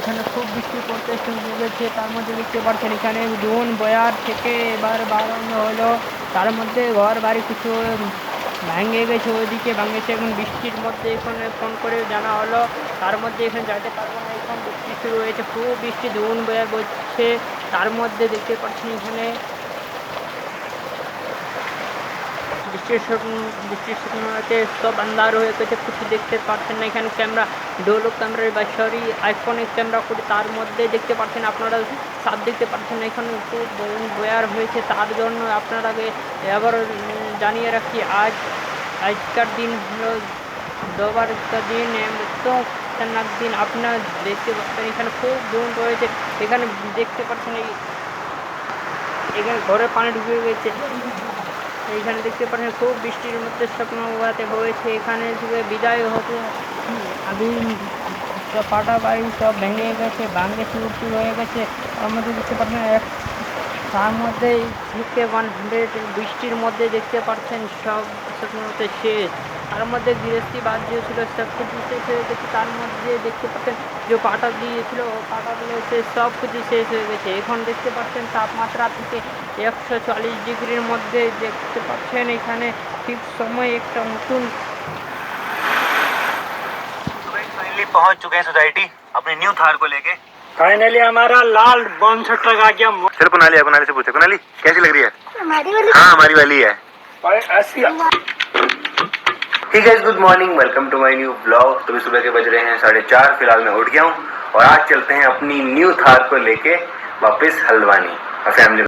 এখানে খুব বৃষ্টি পড়তে শুরু করেছে। তার মধ্যে দেখতে পাচ্ছেন এখানে ড্রোন বয়ার থেকে এবার বাড়ানো হলো। তার মধ্যে ঘর বাড়ি কিছু ভেঙে গেছে, ওইদিকে ভাঙেছে। এখন বৃষ্টির মধ্যে এখানে ফোন করে জানা হলো, তার মধ্যে এখানে যাইতে পারবো না, এখন বৃষ্টি শুরু হয়েছে, খুব বৃষ্টি ড্রোন বয়ার বইছে। তার মধ্যে দেখতে পাচ্ছেন এখানে বৃষ্টির সময়তে সব আন্ধার হয়ে গেছে, কিছু দেখতে পাচ্ছেন না। এখানে ক্যামেরা ডোলো ক্যামেরা বা সরি আইফোনের ক্যামেরা করে, তার মধ্যে দেখতে পাচ্ছেন আপনারা সাপ দেখতে পাচ্ছেন না। এখানে খুব বয়ার হয়েছে, তার জন্য আপনারাকে আবার জানিয়ে রাখি আজকার দিন হলো দোবার দিন, তো খতরনাক দিন। আপনারা দেখতে পাচ্ছেন এখানে খুব ড্রোন রয়েছে। এখানে দেখতে পাচ্ছেন এখানে ঘরে পানি ঢুকে গেছে। এইখানে দেখতে পাচ্ছেন খুব বৃষ্টির মধ্যে স্বপ্নবাতে হয়েছে। এখানে থেকে বিদায় হতে আগে পাটা বাড়ি সব ভেঙে গেছে, ভাঙে চুরচুর হয়ে গেছে। তার মধ্যে দেখতে পাচ্ছেন তার মধ্যে থেকে 100 বৃষ্টির মধ্যে দেখতে পাচ্ছেন সব স্বপ্নতে শেষ। তার মধ্যে গৃহস্থী বাদ দিয়েছিল, সব কিছু শেষ হয়ে গেছে। তার মধ্যে দেখতে পাচ্ছেন যে পাটা দিয়েছিল, পাটাগুলো শেষ, সব কিছু শেষ হয়ে গেছে। এখন দেখতে পাচ্ছেন তাপমাত্রা থেকে 140 ডিগ্রির মধ্যে দেখতে পাচ্ছেন। এখানে ঠিক সময় একটা নতুন फाइनली पहुंच चुके हैं सोसाइटी अपनी न्यू थार को लेके। फाइनली हमारा लाल 62 ट्रक आ गया। चलो कुनाली से पूछे, कुनाली कैसी लग रही है? हाँ हमारी वाली है। ठीक है, good morning, welcome to my new blog. तो सुबह के बज रहे हैं 4:30। फिलहाल मैं उठ गया हूँ और आज चलते हैं अपनी न्यू थार को लेके वापस हल्द्वानी और फैमिली